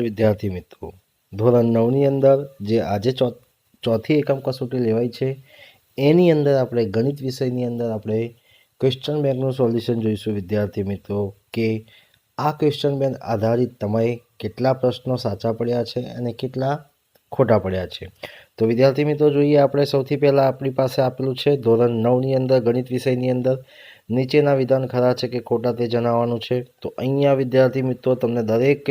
વિદ્યાર્થી મિત્રો, ધોરણ 9ની અંદર જે આજે ચોથી એકમ કસોટી લેવાય છે એની અંદર આપણે ગણિત વિષયની અંદર આપણે ક્વેશ્ચન બેંકનું સોલ્યુશન જોઈશું. વિદ્યાર્થી મિત્રો, કે આ ક્વેશ્ચન બેંક આધારિત તમે કેટલા પ્રશ્નો સાચા પડ્યા છે અને કેટલા ખોટા પડ્યા છે. તો વિદ્યાર્થી મિત્રો જોઈએ, આપણે સૌથી પહેલાં આપણી પાસે આપેલું છે ધોરણ 9ની અંદર ગણિત વિષયની અંદર નીચેના વિધાન ખરા છે કે ખોટા તે જણાવવાનું છે. તો અહીંયા વિદ્યાર્થી મિત્રો તમને દરેક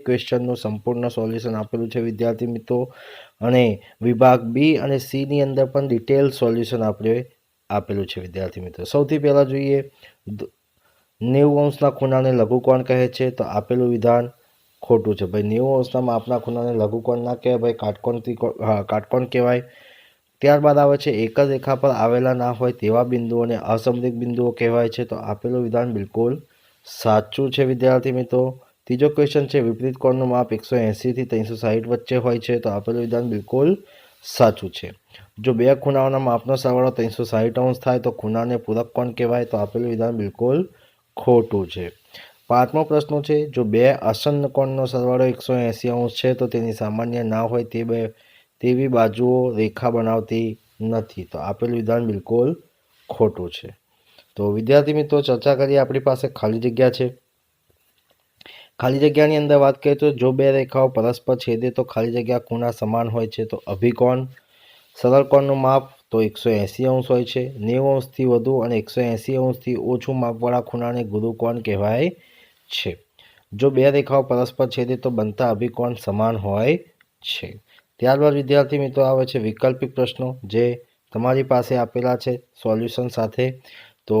ક્વેશ્ચનનું સંપૂર્ણ સોલ્યુશન આપેલું છે વિદ્યાર્થી મિત્રો, અને વિભાગ બી અને સીની અંદર પણ ડિટેલ સોલ્યુશન આપણે આપેલું છે વિદ્યાર્થી મિત્રો. સૌથી પહેલાં જોઈએ 90° ખૂણાને લઘુકોણ કહે છે. તો આપેલું વિધાન ખોટું છે ભાઈ. 90° માપના ખૂણાને લઘુકોણ ના કહેવાય ભાઈ, કાટકોણ કહેવાય. ત્યારબાદ આવે છે એક જ રેખા પર આવેલા ના હોય તેવા બિંદુઓને અસમમિત બિંદુઓ કહેવાય છે. તો આપેલું વિધાન બિલકુલ સાચું છે વિદ્યાર્થી મિત્રો. ત્રીજો ક્વેશ્ચન છે વિપરીત કોણનું માપ 180 થી 360 વચ્ચે હોય છે. તો આપેલું વિધાન બિલકુલ સાચું છે. જો બે ખૂણાઓના માપનો સરવાળો 360° થાય તો ખૂણાને પૂરક કોણ કહેવાય. તો આપેલું વિધાન બિલકુલ ખોટું છે. પાંચમો પ્રશ્ન છે જો બે આસન્ન કોણનો સરવાળો 180° છે તો તેની સામાન્ય ના હોય તેવી બાજુઓ રેખા બનાવતી નથી. તો આપેલું વિધાન બિલકુલ ખોટું છે. તો વિદ્યાર્થી મિત્રો, ચર્ચા કરીએ. આપણી પાસે ખાલી જગ્યા છે. ખાલી જગ્યાની અંદર વાત કરીએ તો જો બે રેખાઓ પરસ્પર છેદે તો ખાલી જગ્યા ખૂણા સમાન હોય છે. તો અભિકોણ સરળ કોણનું માપ તો 180° હોય છે. 90° થી વધુ અને 180° થી ઓછું માપવાળા ખૂણાને ગુરુકોણ કહેવાય છે. જો બે રેખાઓ પરસ્પર છેદે તો બનતા અભિકોણ સમાન હોય છે. ત્યારબાદ વિદ્યાર્થી મિત્રો આવે છે વૈકલ્પિક પ્રશ્નો, જે તમારી પાસે આપેલા છે સોલ્યુશન સાથે. તો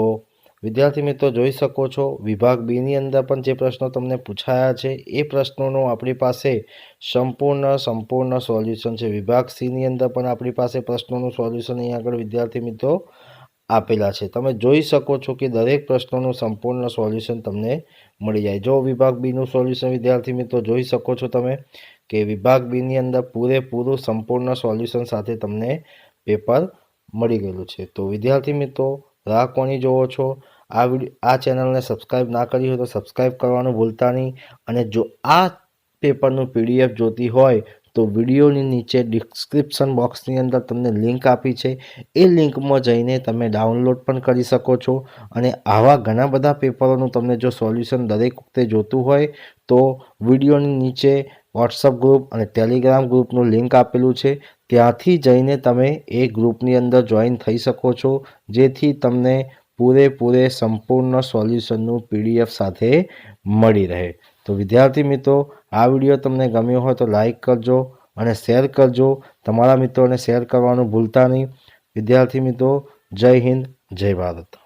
વિદ્યાર્થી મિત્રો જોઈ શકો છો, વિભાગ બીની અંદર પણ જે પ્રશ્નો તમને પૂછાયા છે એ પ્રશ્નોનું આપણી પાસે સંપૂર્ણ સોલ્યુશન છે. વિભાગ સીની અંદર પણ આપણી પાસે પ્રશ્નોનું સોલ્યુશન અહીં આગળ વિદ્યાર્થી મિત્રો આપેલા છે. તમે જોઈ શકો છો કે દરેક પ્રશ્નોનું સંપૂર્ણ સોલ્યુશન તમને મળી જાય. જો વિભાગ બીનું સોલ્યુશન વિદ્યાર્થી મિત્રો જોઈ શકો છો તમે, કે વિભાગ બીની અંદર પૂરેપૂરું સંપૂર્ણ સોલ્યુશન સાથે તમને પેપર મળી ગયેલું છે. તો વિદ્યાર્થી મિત્રો, રાહ કોની જોવો છો? આ ચેનલને સબસ્ક્રાઈબ ના કરી હોય તો સબસ્ક્રાઈબ કરવાનું ભૂલતા નહીં. અને જો આ પેપરનું PDF જોતી હોય તો વિડીયોની નીચે ડિસ્ક્રિપ્શન બોક્સની અંદર તમને લિંક આપી છે, એ લિંકમાં જઈને તમે ડાઉનલોડ પણ કરી શકો છો. અને આવા ઘણા બધા પેપરોનું તમને જો સોલ્યુશન દરેક વખતે જોતું હોય તો વિડીયોની નીચે વોટ્સઅપ ગ્રુપ અને ટેલિગ્રામ ગ્રુપનું લિંક આપેલું છે, ત્યાંથી જઈને તમે એ ગ્રુપની અંદર જોઈન થઈ શકો છો, જેથી તમને પૂરેપૂરે સંપૂર્ણ સોલ્યુશનનું PDF સાથે મળી રહે. તો વિદ્યાર્થી મિત્રો, આ વિડીયો તમને ગમ્યો હોય તો લાઈક કરજો અને શેર કરજો. તમારા મિત્રોને શેર કરવાનું ભૂલતા નહીં. વિદ્યાર્થી મિત્રો, જય હિન્દ, જય ભારત.